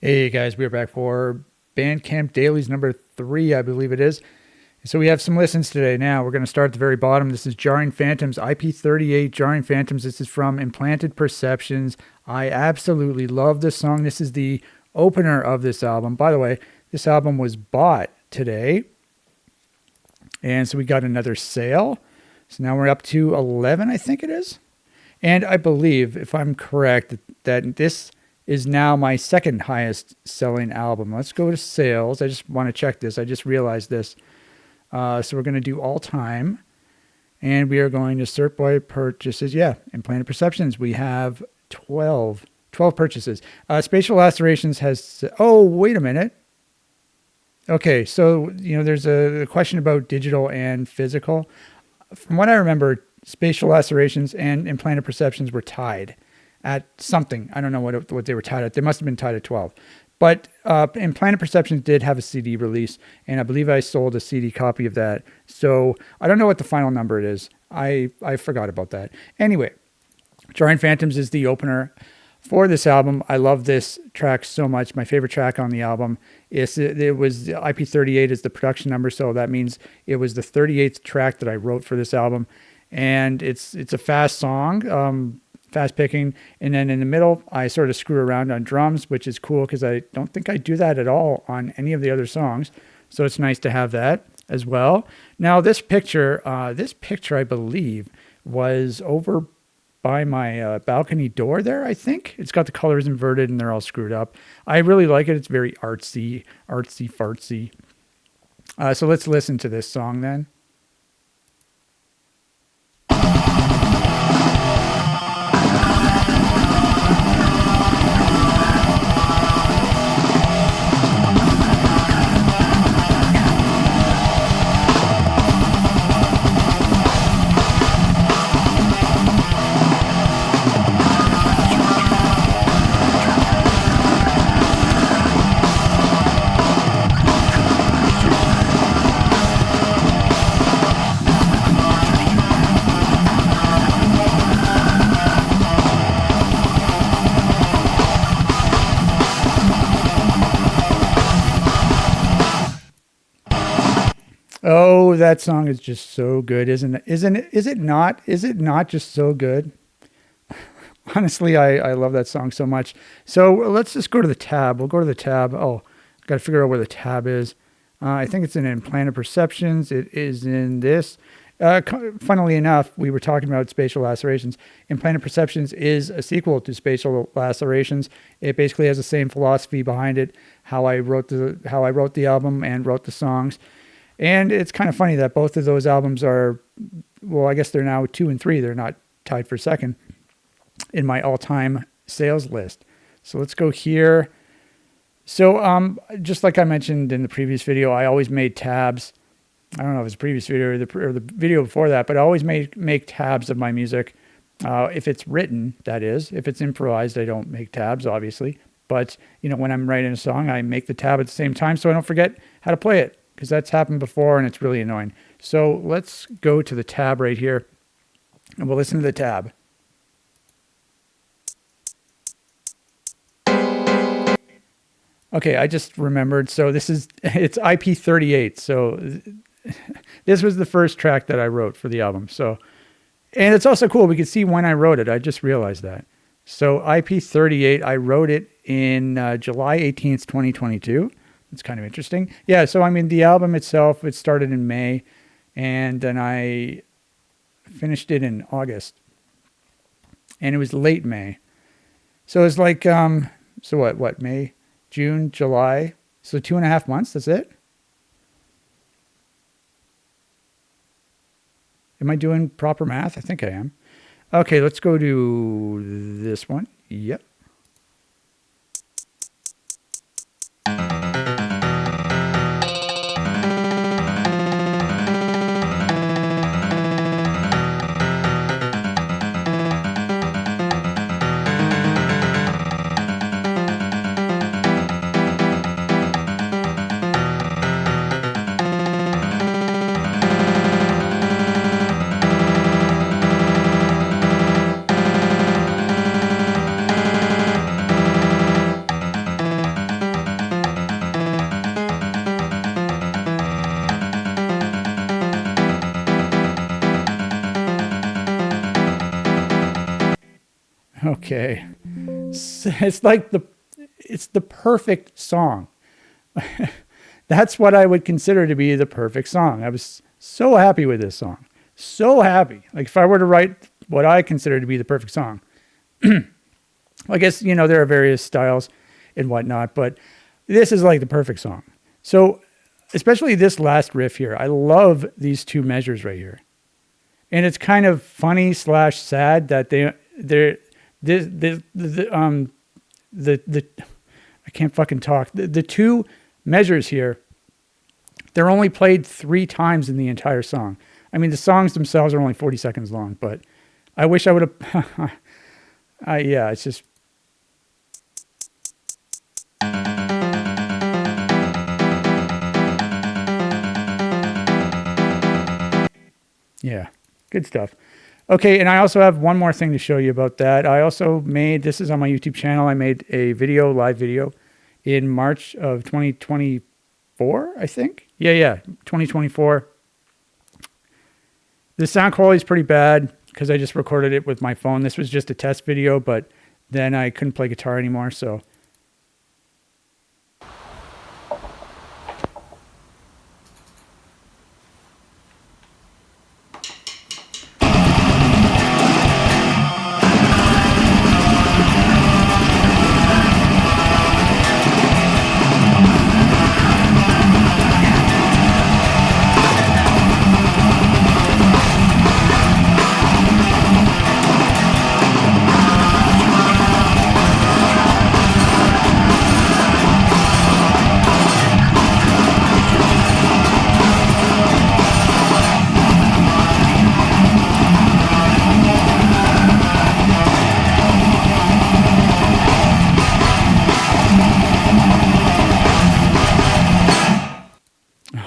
Hey guys, we are back for Bandcamp Dailies number 3, I believe it is. So we have some listens today. Now we're going to start at the very bottom. This is Jarring Phantoms, IP38, Jarring Phantoms. This is from Implanted Perceptions. I absolutely love this song. This is the opener of this album. By the way, this album was bought today. And so we got another sale. So now we're up to 11, I think it is. And I believe, if I'm correct, that this is now my second highest selling album. Let's go to sales. I just want to check this. I just realized this. So we're going to do all time. And we are going to sort by purchases. Yeah, Implanted Perceptions. We have 12 purchases. Spatial Lacerations has... Oh, wait a minute. Okay, so, there's a question about digital and physical. From what I remember, Spatial Lacerations and Implanted Perceptions were tied at something. I don't know what they were tied at. They must have been tied at 12. But Implanted Perceptions did have a CD release, and I believe I sold a CD copy of that. So I don't know what the final number it is. I forgot about that. Anyway, Jarring Phantoms is the opener for this album. I love this track so much. My favorite track on the album is it was IP38 is the production number, so that means it was the 38th track that I wrote for this album, and it's a fast song. Fast picking, and then in the middle I sort of screw around on drums, which is cool because I don't think I do that at all on any of the other songs, so it's nice to have that as well. Now this picture I believe was over by my balcony door there. I think it's got the colors inverted and they're all screwed up. I really like it. It's very artsy fartsy. So let's listen to this song then. Oh, that song is just so good, isn't it? Is it not? Is it not just so good? Honestly, I love that song so much. So let's just go to the tab. We'll go to the tab. Oh, got to figure out where the tab is. I think it's in Implanted Perceptions. It is in this. Funnily enough, we were talking about Spatial Lacerations. Implanted Perceptions is a sequel to Spatial Lacerations. It basically has the same philosophy behind it, how I wrote the album and wrote the songs. And it's kind of funny that both of those albums are, well, I guess they're now 2 and 3. They're not tied for second in my all-time sales list. So let's go here. So just like I mentioned in the previous video, I always made tabs. I don't know if it's the previous video or the video before that, but I always make tabs of my music. If it's written, that is. If it's improvised, I don't make tabs, obviously. But, when I'm writing a song, I make the tab at the same time so I don't forget how to play it, because that's happened before and it's really annoying. So let's go to the tab right here and we'll listen to the tab. Okay, I just remembered. So it's IP38. So this was the first track that I wrote for the album. So, and it's also cool. We can see when I wrote it. I just realized that. So IP38, I wrote it in July 18th, 2022. It's kind of interesting. Yeah, so the album itself, it started in May, and then I finished it in August. And it was late May. So it's like, so what, May, June, July? So 2.5 months, that's it? Am I doing proper math? I think I am. Okay, let's go to this one. Yep. Okay. It's like it's the perfect song. That's what I would consider to be the perfect song. I was so happy with this song. So happy. Like if I were to write what I consider to be the perfect song, I guess, there are various styles and whatnot, but this is like the perfect song. So especially this last riff here, I love these two measures right here. And it's kind of funny / sad that I can't fucking talk. The two measures here, they're only played 3 times in the entire song. I mean, the songs themselves are only 40 seconds long, but I wish I would have, yeah, it's just. Yeah, good stuff. Okay, and I also have one more thing to show you about that. I also made, this is on my YouTube channel, I made a live video in March of 2024, I think. Yeah, 2024. The sound quality is pretty bad because I just recorded it with my phone. This was just a test video, but then I couldn't play guitar anymore, so.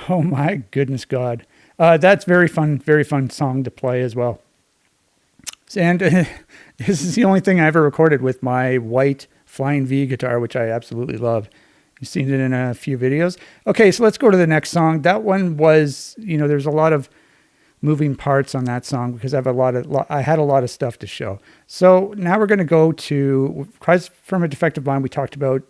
Oh my goodness God. That's very fun song to play as well. And this is the only thing I ever recorded with my white Flying V guitar, which I absolutely love. You've seen it in a few videos. Okay, so let's go to the next song. That one was, there's a lot of moving parts on that song because I had a lot of stuff to show. So now we're going to go to Cries from a Defective Mind. We talked about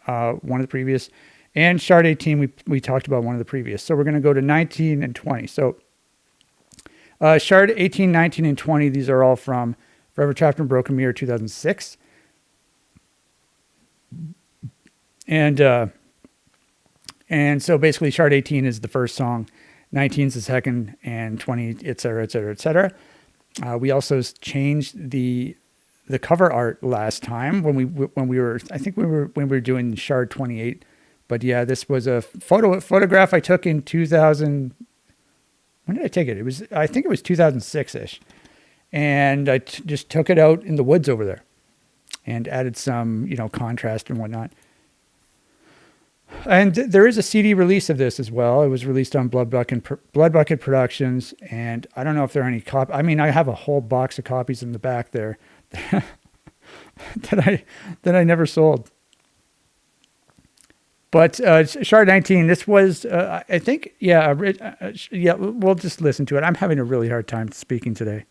one of the previous. And Shard 18, we talked about one of the previous. So we're going to go to 19 and 20. So Shard 18, 19, and 20, these are all from Forever Trapped in Broken Mirror 2006. And so basically Shard 18 is the first song, 19 is the second, and 20, et cetera, et cetera, et cetera. We also changed the cover art last time when we were doing Shard 28. But yeah, this was a photograph I took in 2000. When did I take it? I think it was 2006-ish. And I just took it out in the woods over there and added some, contrast and whatnot. And there is a CD release of this as well. It was released on Blood Bucket Productions. And I don't know if there are any copies. I mean, I have a whole box of copies in the back there that I never sold. But Shard 19, this was, I think, yeah, we'll just listen to it. I'm having a really hard time speaking today.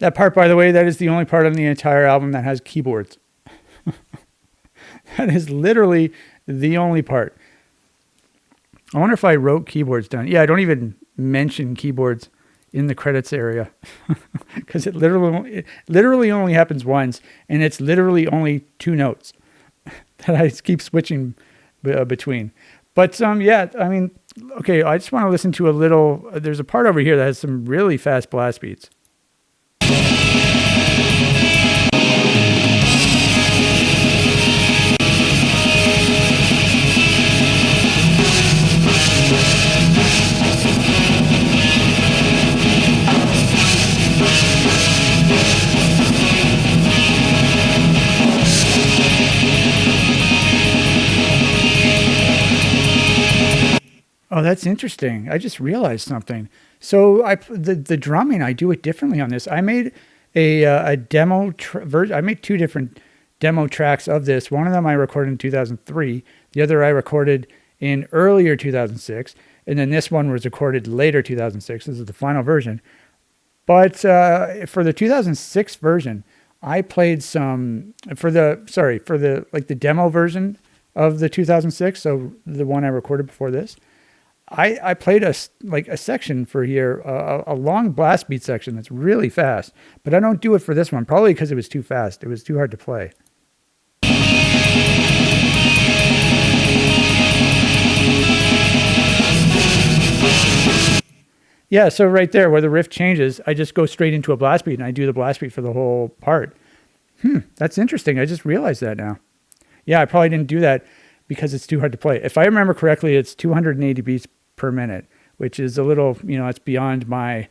That part, by the way, that is the only part on the entire album that has keyboards. That is literally the only part. I wonder if I wrote keyboards down. Yeah, I don't even mention keyboards in the credits area because it literally only happens once, and it's literally only 2 notes that I keep switching between. But yeah, I mean, okay, I just want to listen to a little. There's a part over here that has some really fast blast beats. Oh, that's interesting. I just realized something. So the drumming, I do it differently on this. I made a demo version. I made 2 different demo tracks of this. One of them I recorded in 2003. The other I recorded in earlier 2006. And then this one was recorded later 2006. This is the final version. But for the 2006 version, I played some for the demo version of the 2006. So the one I recorded before this. I played a section for here, a long blast beat section that's really fast, but I don't do it for this one, probably because it was too fast. It was too hard to play. Yeah, so right there where the riff changes, I just go straight into a blast beat and I do the blast beat for the whole part. That's interesting. I just realized that now. Yeah, I probably didn't do that because it's too hard to play. If I remember correctly, it's 280 beats per minute, which is a little, it's beyond my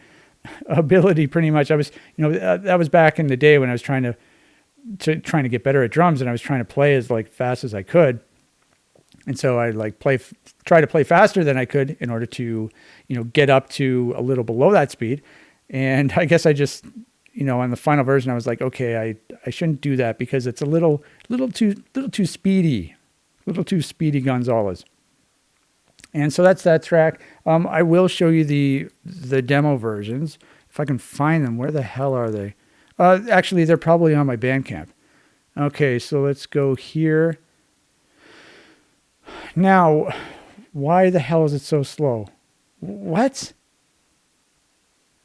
ability pretty much. I was, that was back in the day when I was trying to get better at drums, and I was trying to play as fast as I could. And so I try to play faster than I could in order to, get up to a little below that speed. And I guess I just, on the final version, I was like, okay, I shouldn't do that because it's a little too speedy Gonzalez. And so that's that track. I will show you the demo versions if I can find them. Where the hell are they? Actually, they're probably on my Bandcamp. Okay, so let's go here. Now, why the hell is it so slow? What?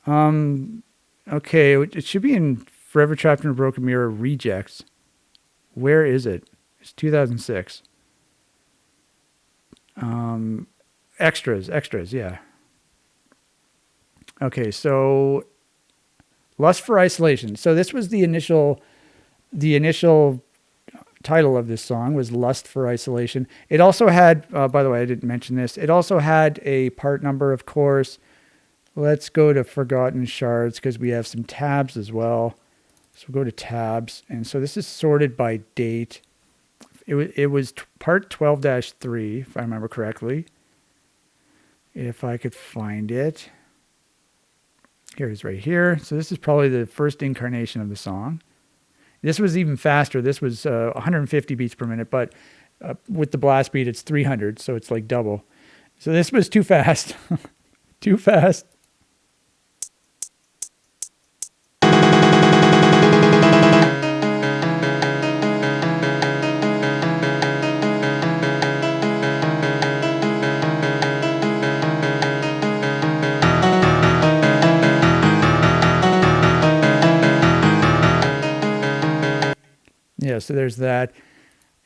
Okay, it should be in Forever Trapped in a Broken Mirror Rejects. Where is it? It's 2006. Extras, yeah. Okay, so Lust for Isolation. So this was the initial title of this song was Lust for Isolation. It also had, by the way, I didn't mention this, it also had a part number, of course. Let's go to Forgotten Shards because we have some tabs as well. So we'll go to tabs. And so this is sorted by date. It was part 12-3, if I remember correctly. If I could find it. Here it is right here. So this is probably the first incarnation of the song. This was even faster. This was 150 beats per minute, but with the blast beat, it's 300, so it's like double. So this was too fast. Too fast. Yeah, so there's that.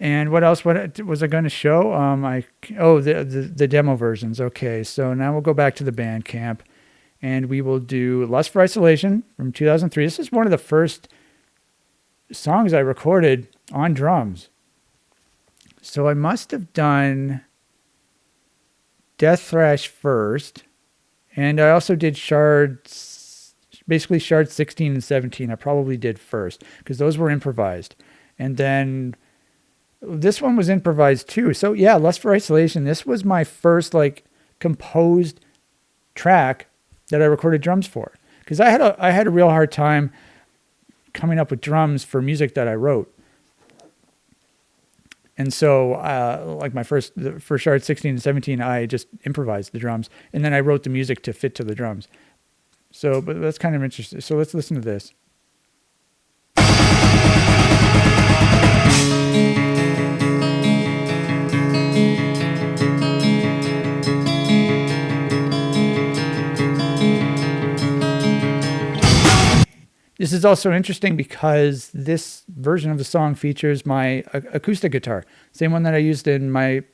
And what else? What was I going to show? The demo versions. Okay, so now we'll go back to the Bandcamp, and we will do Lust for Isolation from 2003. This is one of the first songs I recorded on drums. So I must have done Death Thrash first, and I also did Shards 16 and 17. I probably did first because those were improvised. And then this one was improvised too. So yeah, Lust for Isolation. This was my first composed track that I recorded drums for. Because I had a real hard time coming up with drums for music that I wrote. And so for Shard 16 and 17, I just improvised the drums. And then I wrote the music to fit to the drums. So, but that's kind of interesting. So let's listen to this. This is also interesting because this version of the song features my acoustic guitar, same one that I used in my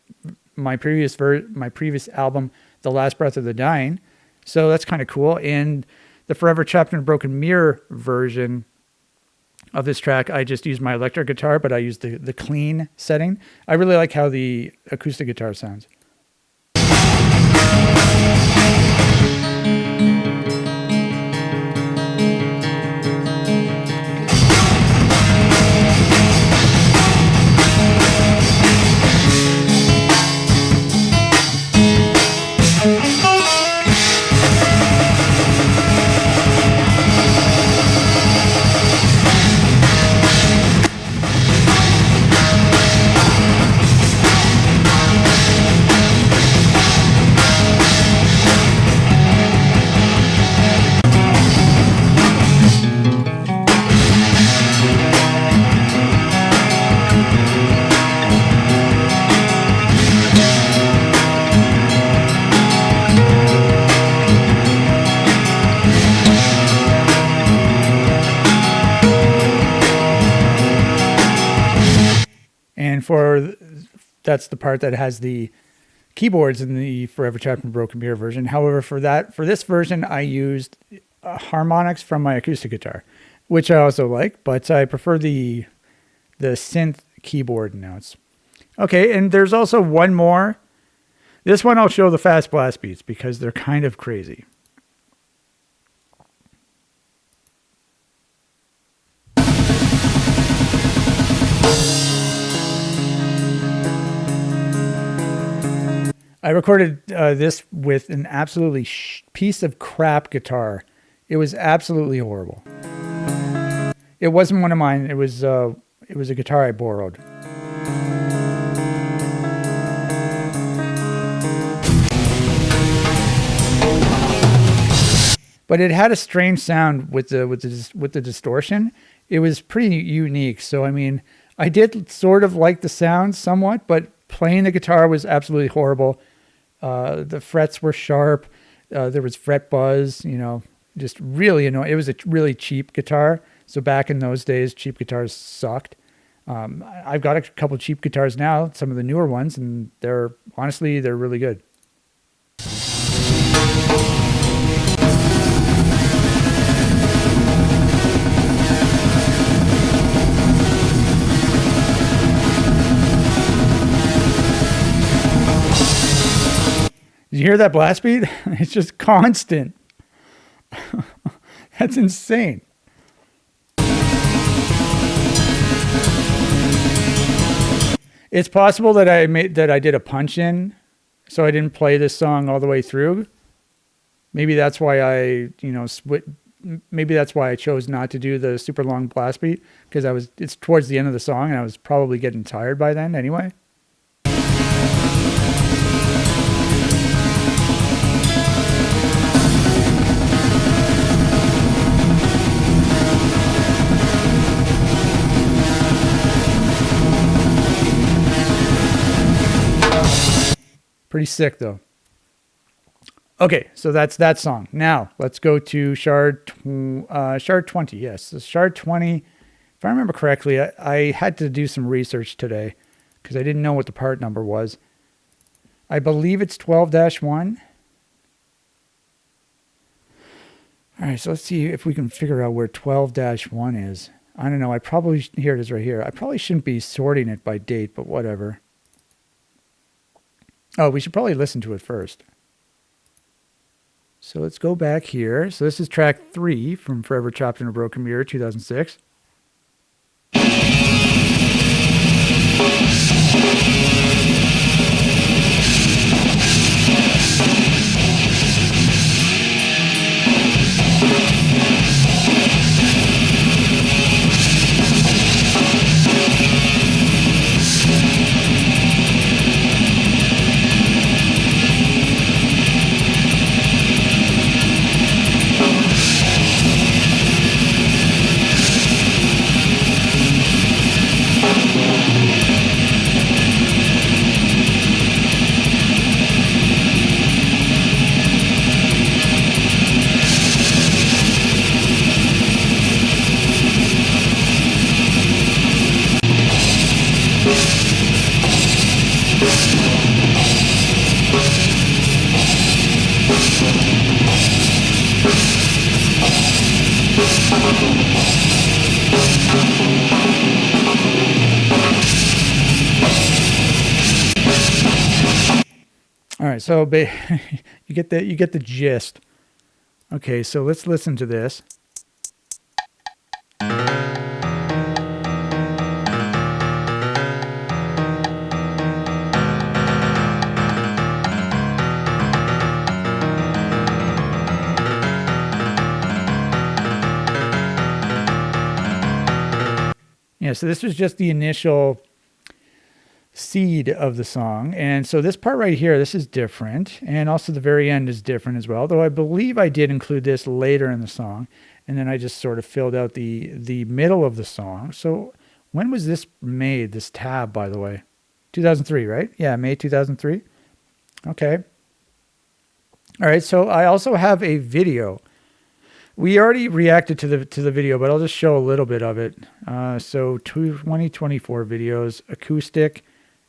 previous album, The Last Breath of the Dying. So that's kind of cool. And the Forever Trapped in a Broken Mirror version of this track, I just used my electric guitar, but I used the clean setting. I really like how the acoustic guitar sounds. And that's the part that has the keyboards in the Forever Trapped in a Broken Mirror version. However, for this version, I used harmonics from my acoustic guitar, which I also like, but I prefer the synth keyboard notes. Okay, and there's also one more. This one I'll show the fast blast beats because they're kind of crazy. I recorded this with an absolutely piece of crap guitar. It was absolutely horrible. It wasn't one of mine. It was a guitar I borrowed. But it had a strange sound with the distortion. It was pretty unique. So I mean, I did sort of like the sound somewhat, but playing the guitar was absolutely horrible. The frets were sharp. There was fret buzz, just really annoying. It was a really cheap guitar. So back in those days, cheap guitars sucked. I've got a couple cheap guitars now, some of the newer ones, and they're really good. Did you hear that blast beat? It's just constant. That's insane. It's possible that I did a punch in, so I didn't play this song all the way through. Maybe that's why maybe that's why I chose not to do the super long blast beat, because it's towards the end of the song and I was probably getting tired by then anyway. Pretty sick, though. Okay, so that's that song. Now, let's go to Shard 20. Yes, so Shard 20. If I remember correctly, I had to do some research today because I didn't know what the part number was. I believe it's 12-1. All right, so let's see if we can figure out where 12-1 is. I don't know. Here it is right here. I probably shouldn't be sorting it by date, but whatever. Oh, we should probably listen to it first. So let's go back here. So this is track 3 from Forever Trapped in a Broken Mirror, 2006. All right, so you get the gist. Okay, so let's listen to this. Yeah, so this was just the initial seed of the song. And so this part right here, this is different. And also the very end is different as well. Though I believe I did include this later in the song. And then I just sort of filled out the middle of the song. So when was this made, this tab, by the way? 2003, right? Yeah, May 2003. Okay. All right, so I also have a video. We already reacted to the video, but I'll just show a little bit of it. So 2024 videos, acoustic,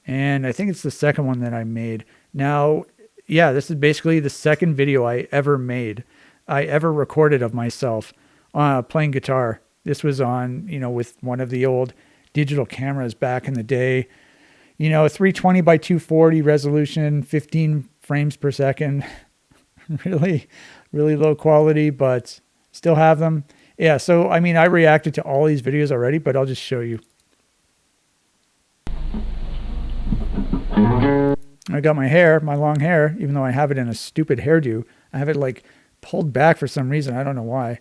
and I think it's the second one that I made. Now, yeah, this is basically the second video I ever made. I ever recorded of myself playing guitar. This was on, with one of the old digital cameras back in the day. 320 by 240 resolution, 15 frames per second. Really, really low quality, but still have them. Yeah, so, I reacted to all these videos already, but I'll just show you. I got my long hair, even though I have it in a stupid hairdo. I have it, pulled back for some reason. I don't know why.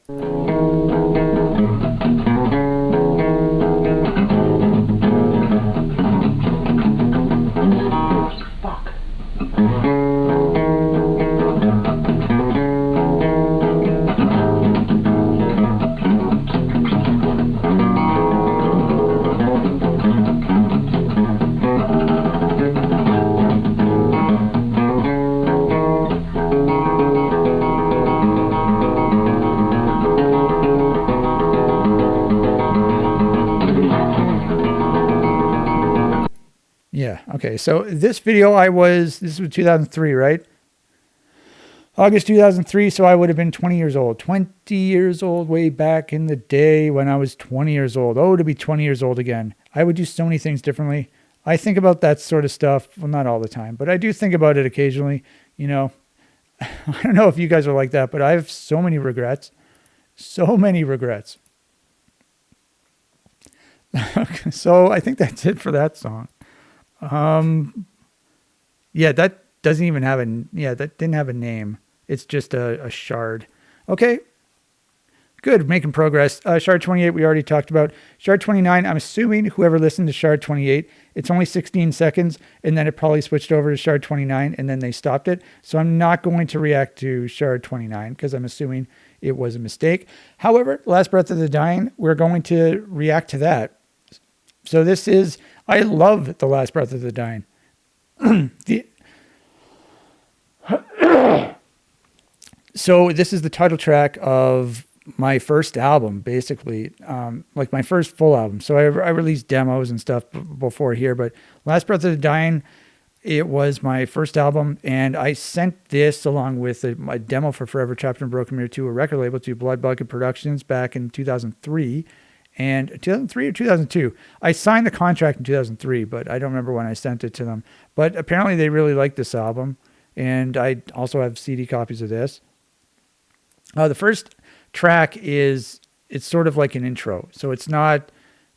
Yeah, okay, so this video this was 2003, right? August 2003, so I would have been 20 years old. 20 years old way back in the day when I was 20 years old. Oh, to be 20 years old again. I would do so many things differently. I think about that sort of stuff, well, not all the time, but I do think about it occasionally. I don't know if you guys are like that, but I have so many regrets. So many regrets. So I think that's it for that song. Yeah, that doesn't even have that didn't have a name. It's just a shard. Okay. Good. Making progress. Shard 28, we already talked about. Shard 29, I'm assuming whoever listened to Shard 28, it's only 16 seconds, and then it probably switched over to Shard 29, and then they stopped it. So I'm not going to react to Shard 29, because I'm assuming it was a mistake. However, Last Breath of the Dying, we're going to react to that. So I love The Last Breath of the Dying. So this is the title track of my first album, basically, my first full album. So I released demos and stuff before here, but Last Breath of the Dying, it was my first album, and I sent this along with a demo for Forever Trapped in Broken Mirror to a record label, to Blood Bucket Productions, back in 2003. And 2003 or 2002, I signed the contract in 2003, but I don't remember when I sent it to them. But apparently they really liked this album, and I also have CD copies of this. The first track it's sort of like an intro, so it's not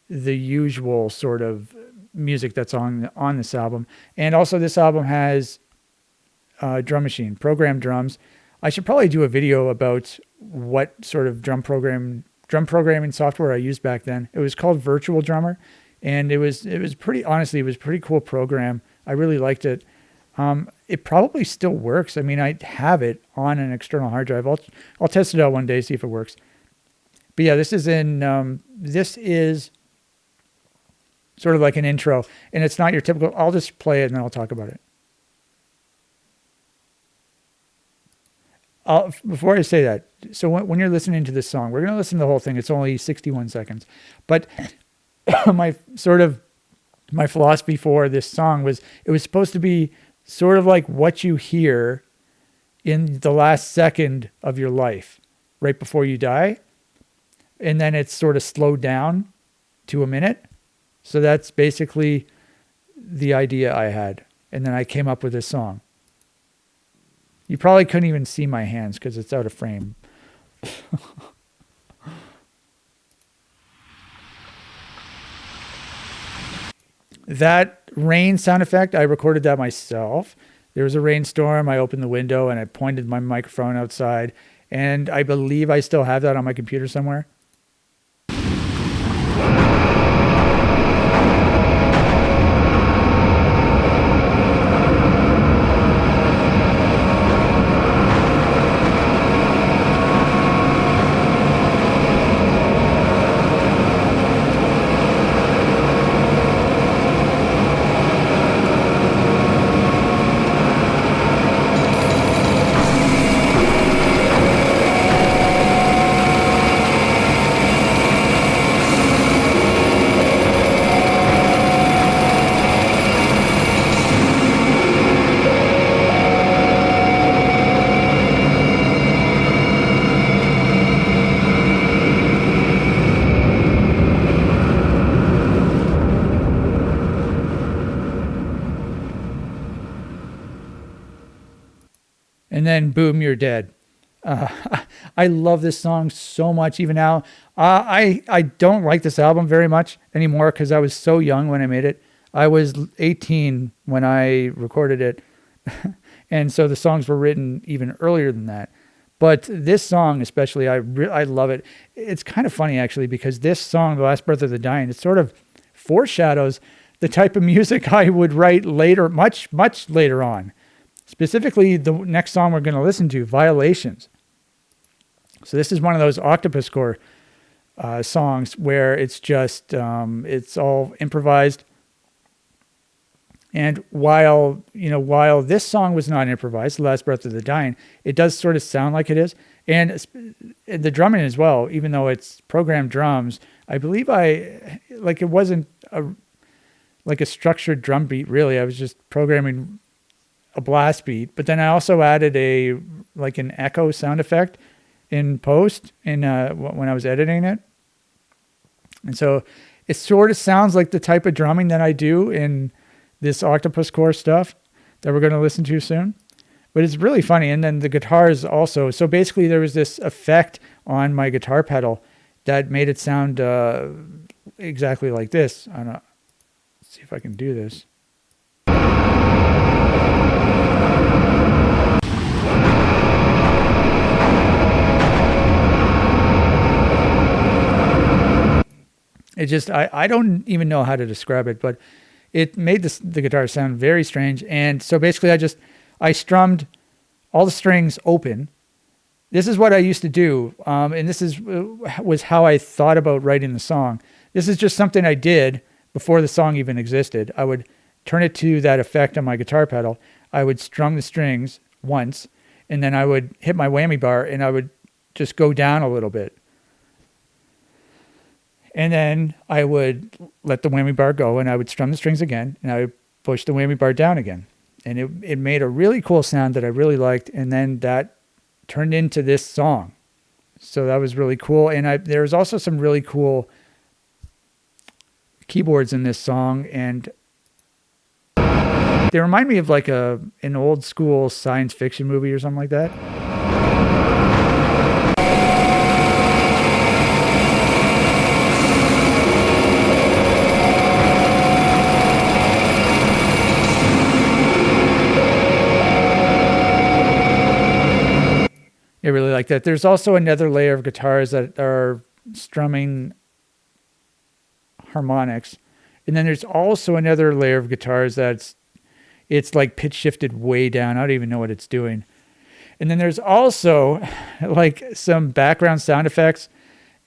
the usual sort of music that's on this album. And also this album has drum machine, programmed drums. I should probably do a video about what sort of drum programming software I used back then. It was called Virtual Drummer, and it was pretty cool program. I really liked it. It probably still works. I have it on an external hard drive. I'll test it out one day, see if it works. But yeah, this is sort of like an intro, and it's not your typical, I'll just play it and then I'll talk about it. Before I say that, so when you're listening to this song, we're going to listen to the whole thing. It's only 61 seconds. But my philosophy for this song was, it was supposed to be sort of like what you hear in the last second of your life, right before you die. and then it's sort of slowed down to a minute. So that's basically the idea I had. And then I came up with this song. You probably couldn't even see my hands because it's out of frame. That rain sound effect, I recorded that myself. There was a rainstorm. I opened the window and I pointed my microphone outside. And I believe I still have that on my computer somewhere. And then boom, you're dead. I love this song so much even now. I don't like this album very much anymore because I was so young when I made it. I was 18 when I recorded it. And so the songs were written even earlier than that. But this song especially, I love it. It's kind of funny actually because this song, The Last Breath of the Dying, it sort of foreshadows the type of music I would write later, much later on. Specifically, the next song we're going to listen to, Violations. So this is one of those Octopus Core songs where it's just, it's all improvised. And while this song was not improvised, The Last Breath of the Dying, it does sort of sound like it is. And the drumming as well, even though it's programmed drums, I believe it wasn't a structured drum beat, really. I was just programming a blast beat, but then I also added an echo sound effect in post when I was editing it. And so it sort of sounds like the type of drumming that I do in this Octopus Core stuff that we're going to listen to soon. But it's really funny. And then the guitars also. So basically there was this effect on my guitar pedal that made it sound exactly like this. I don't know. Let's see if I can do this. It just, I don't even know how to describe it, but it made the guitar sound very strange. And so basically I strummed all the strings open. This is what I used to do. And this was how I thought about writing the song. This is just something I did before the song even existed. I would turn it to that effect on my guitar pedal. I would strum the strings once, and then I would hit my whammy bar and I would just go down a little bit. And then I would let the whammy bar go and I would strum the strings again and I would push the whammy bar down again. And it made a really cool sound that I really liked. And then that turned into this song. So that was really cool. And there was also some really cool keyboards in this song. And they remind me of like an old school science fiction movie or something like that. I really like that. There's also another layer of guitars that are strumming harmonics. And then there's also another layer of guitars it's like pitch shifted way down. I don't even know what it's doing. And then there's also like some background sound effects,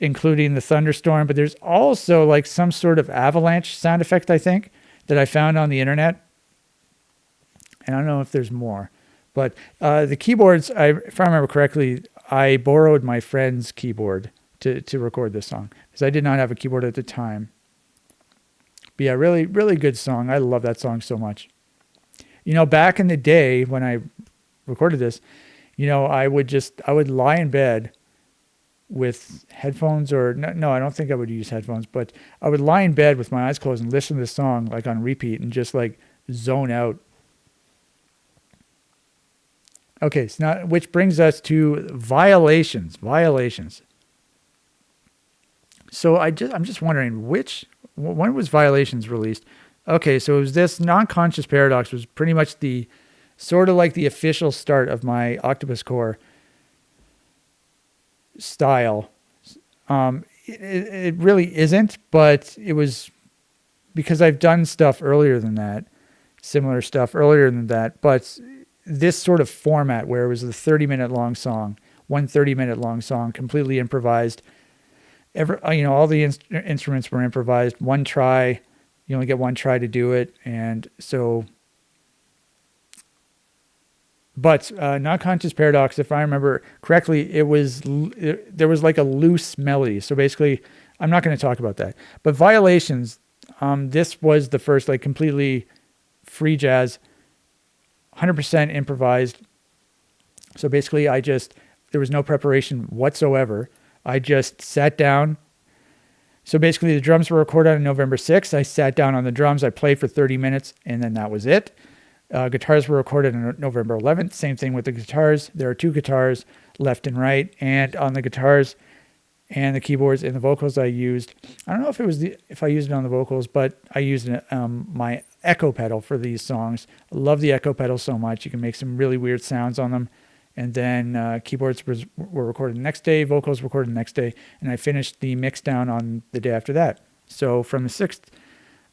including the thunderstorm, but there's also like some sort of avalanche sound effect, I think, that I found on the internet. And I don't know if there's more. But the keyboards, if I remember correctly, I borrowed my friend's keyboard to record this song because I did not have a keyboard at the time. But yeah, really, really good song. I love that song so much. Back in the day when I recorded this, I would lie in bed with headphones, or no, I don't think I would use headphones, but I would lie in bed with my eyes closed and listen to this song like on repeat and just like zone out. Okay, so now, which brings us to violations. So I'm just wondering when was Violations released? Okay, so it was this Non-Conscious Paradox was pretty much the sort of like the official start of my Octopus Core style. It really isn't, but it was because I've done stuff earlier than that, similar stuff earlier than that, but this sort of format where it was a 30-minute long song, one 30-minute long song, completely improvised. All the instruments were improvised. One try, you only get one try to do it, and so. But Non-Conscious Paradox, if I remember correctly, there was like a loose melody. So basically, I'm not going to talk about that. But Violations, this was the first like completely free jazz, 100% improvised. So basically, there was no preparation whatsoever. I just sat down. So basically, the drums were recorded on November 6th. I sat down on the drums. I played for 30 minutes, and then that was it. Guitars were recorded on November 11th. Same thing with the guitars. There are two guitars, left and right. And on the guitars and the keyboards and the vocals I don't know if I used it on the vocals, but I used my echo pedal for these songs. I love the echo pedal so much. You can make some really weird sounds on them. And then keyboards were recorded the next day, vocals recorded the next day, and I finished the mix down on the day after that. So from the 6th,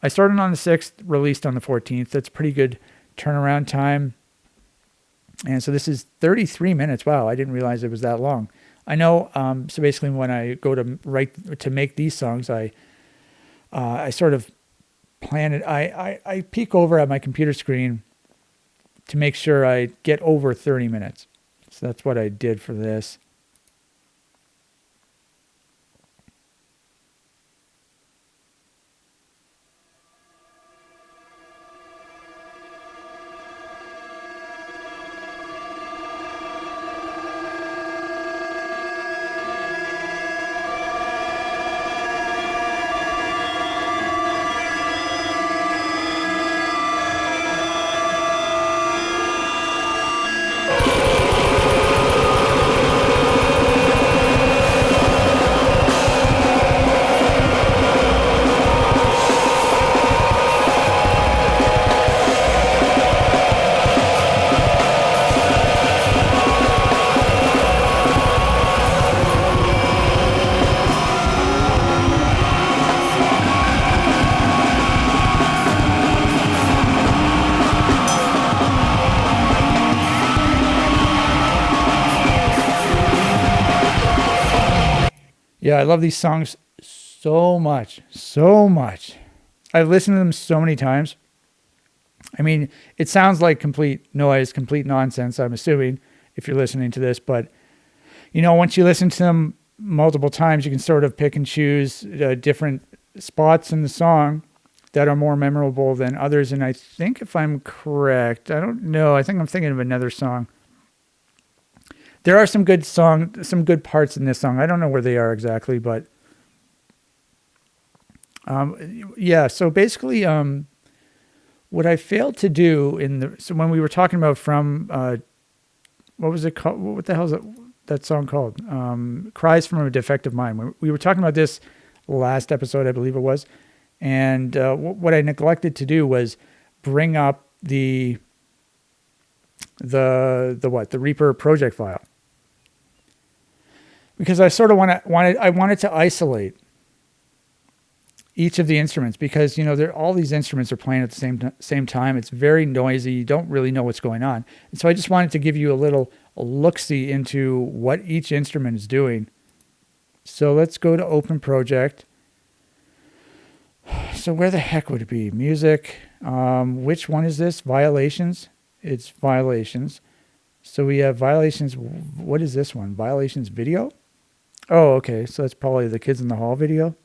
I started on the 6th, released on the 14th. That's pretty good turnaround time. And so this is 33 minutes. Wow, I didn't realize it was that long. I know, so basically when I go to make these songs, I sort of plan it. I peek over at my computer screen to make sure I get over 30 minutes. So that's what I did for this. Yeah, I love these songs so much. I've listened to them so many times. I mean, it sounds like complete noise, complete nonsense, I'm assuming, if you're listening to this. But, once you listen to them multiple times, you can sort of pick and choose different spots in the song that are more memorable than others. And I think if I'm correct, I don't know, I think I'm thinking of another song. There are some good parts in this song. I don't know where they are exactly, but yeah. So basically, what I failed to do so when we were talking about from what was it called? What the hell is that song called? Cries from a Defective Mind. We were talking about this last episode, I believe it was, and what I neglected to do was bring up the Reaper project file. Because I sort of wanted to isolate each of the instruments because all these instruments are playing at the same time. It's very noisy. You don't really know what's going on, and so I just wanted to give you a little look-see into what each instrument is doing. So let's go to Open Project. So where the heck would it be? Music. Which one is this? Violations. It's Violations. So we have Violations. What is this one? Violations video. Oh, okay. So that's probably the Kids in the Hall video.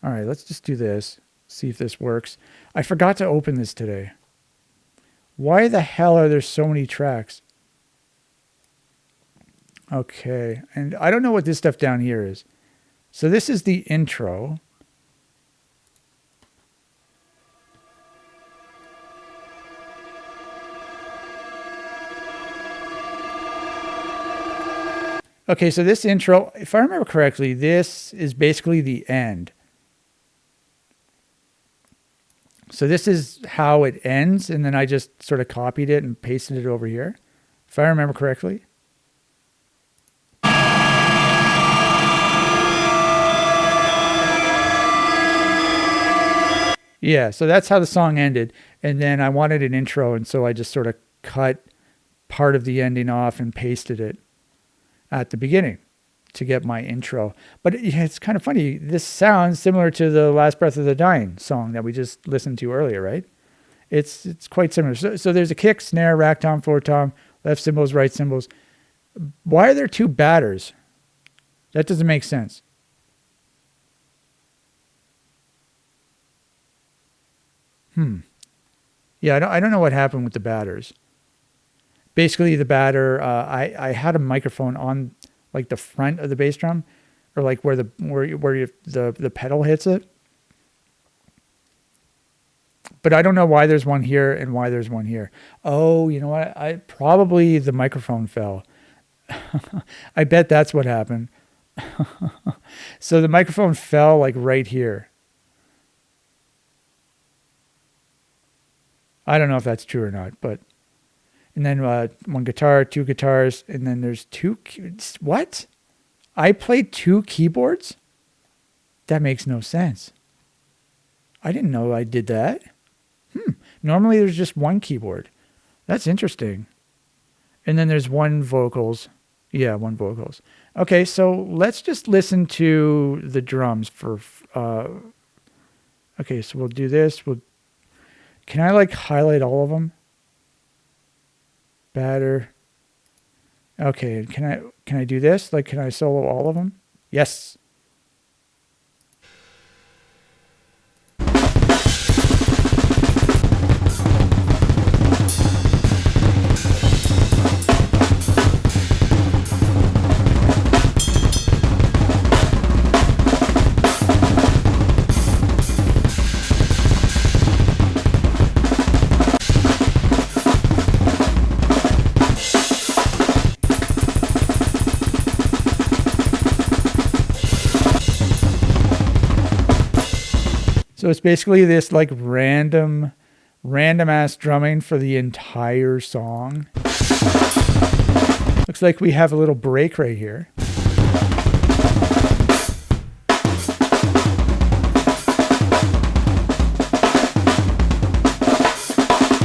All right, let's just do this. See if this works. I forgot to open this today. Why the hell are there so many tracks? Okay. And I don't know what this stuff down here is. So this is the intro. Okay, so this intro, if I remember correctly, this is basically the end. So this is how it ends, and then I just sort of copied it and pasted it over here, if I remember correctly. Yeah, so that's how the song ended. And then I wanted an intro, and so I just sort of cut part of the ending off and pasted it at the beginning to get my intro. But it's kind of funny. This sounds similar to the Last Breath of the Dying song that we just listened to earlier, right? It's quite similar. So there's a kick, snare, rack tom, floor tom, left cymbals, right cymbals. Why are there two batters? That doesn't make sense. Yeah, I don't know what happened with the batters. Basically, the batter, I had a microphone on like the front of the bass drum, or like where the pedal hits it. But I don't know why there's one here and why there's one here. Oh, you know what? I probably the microphone fell. I bet that's what happened. So the microphone fell like right here. I don't know if that's true or not, but and then one guitar, two guitars, and then there's two. What? I played two keyboards? That makes no sense. I didn't know I did that. Normally there's just one keyboard. That's interesting. And then there's one vocals. Yeah, one vocals. Okay, so let's just listen to the drums for. Okay, so we'll do this. Can I like highlight all of them? Batter. Okay, can I do this? Like, can I solo all of them? Yes. So it's basically this like random ass drumming for the entire song. Looks like we have a little break right here.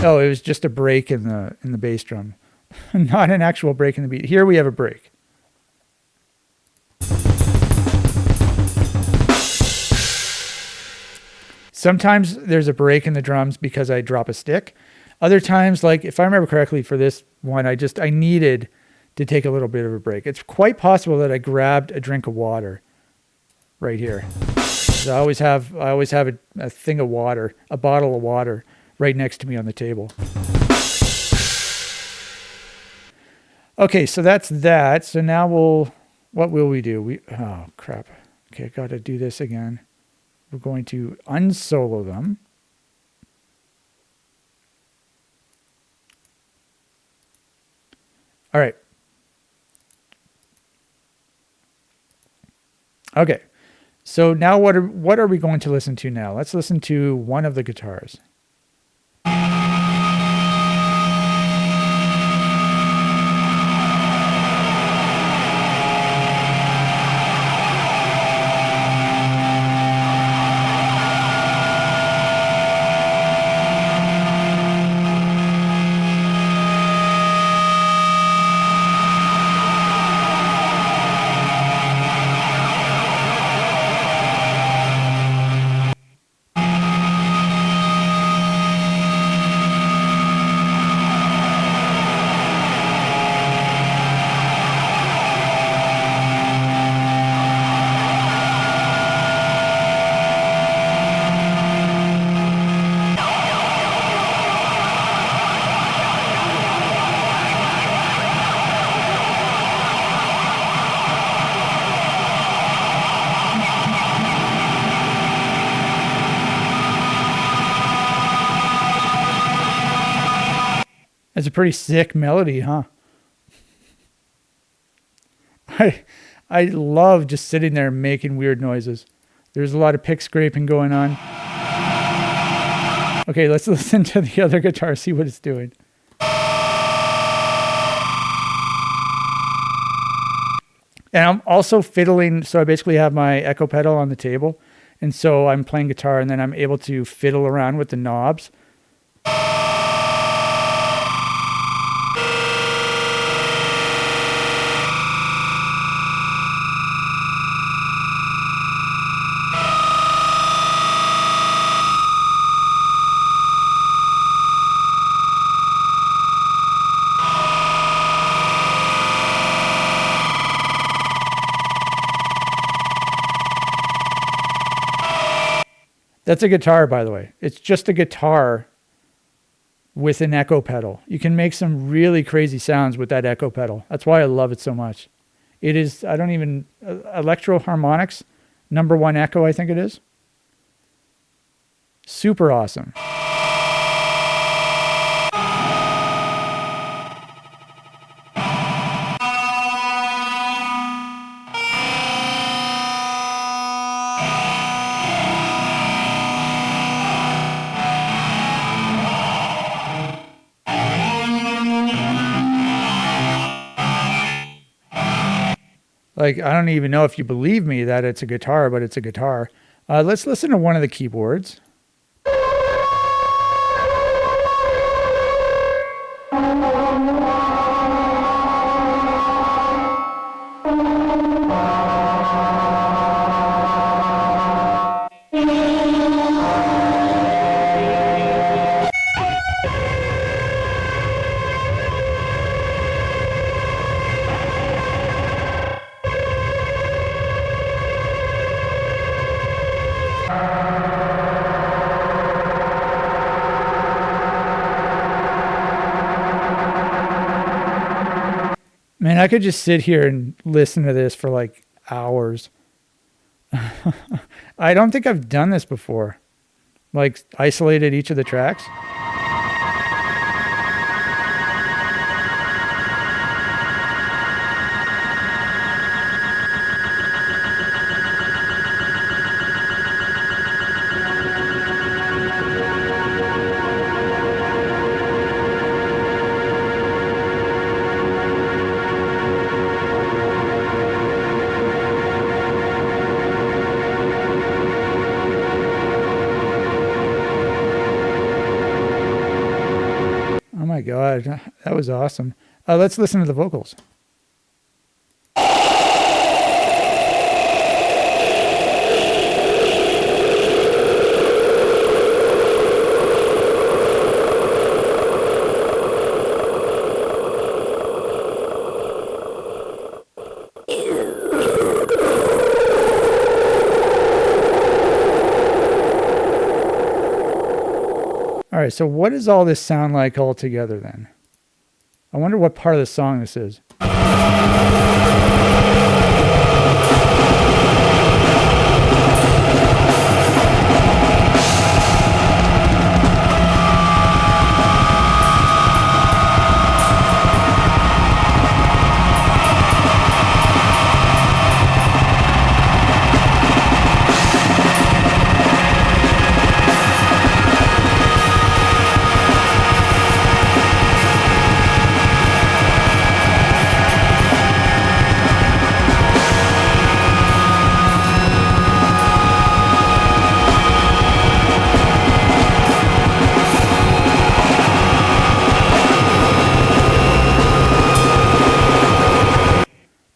Oh, it was just a break in the bass drum. Not an actual break in the beat. Here we have a break. Sometimes there's a break in the drums because I drop a stick. Other times, like if I remember correctly for this one, I needed to take a little bit of a break. It's quite possible that I grabbed a drink of water right here. I always have a thing of water, a bottle of water right next to me on the table. Okay, so that's that. So now what will we do? Oh crap. Okay, I got to do this again. We're going to unsolo them. All right. Okay. So now what are we going to listen to now? Let's listen to one of the guitars. It's a pretty sick melody, huh? I love just sitting there making weird noises. There's a lot of pick scraping going on. Okay, let's listen to the other guitar, see what it's doing. And I'm also fiddling, so I basically have my echo pedal on the table, and so I'm playing guitar, and then I'm able to fiddle around with the knobs. That's a guitar, by the way. It's just a guitar with an echo pedal. You can make some really crazy sounds with that echo pedal. That's why I love it so much. It is, Electro Harmonics, #1 echo, I think it is. Super awesome. Like, I don't even know if you believe me that it's a guitar, but it's a guitar. Let's listen to one of the keyboards. Man, I could just sit here and listen to this for like hours. I don't think I've done this before. Like, isolated each of the tracks. Oh my God, that was awesome. Let's listen to the vocals. All right, so what does all this sound like all together then? I wonder what part of the song this is.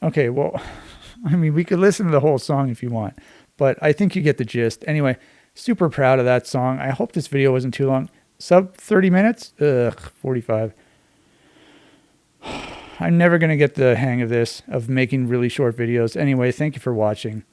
Okay, well, I mean, we could listen to the whole song if you want, but I think you get the gist. Anyway, super proud of that song. I hope this video wasn't too long. Sub 30 minutes? Ugh, 45. I'm never going to get the hang of this, of making really short videos. Anyway, thank you for watching.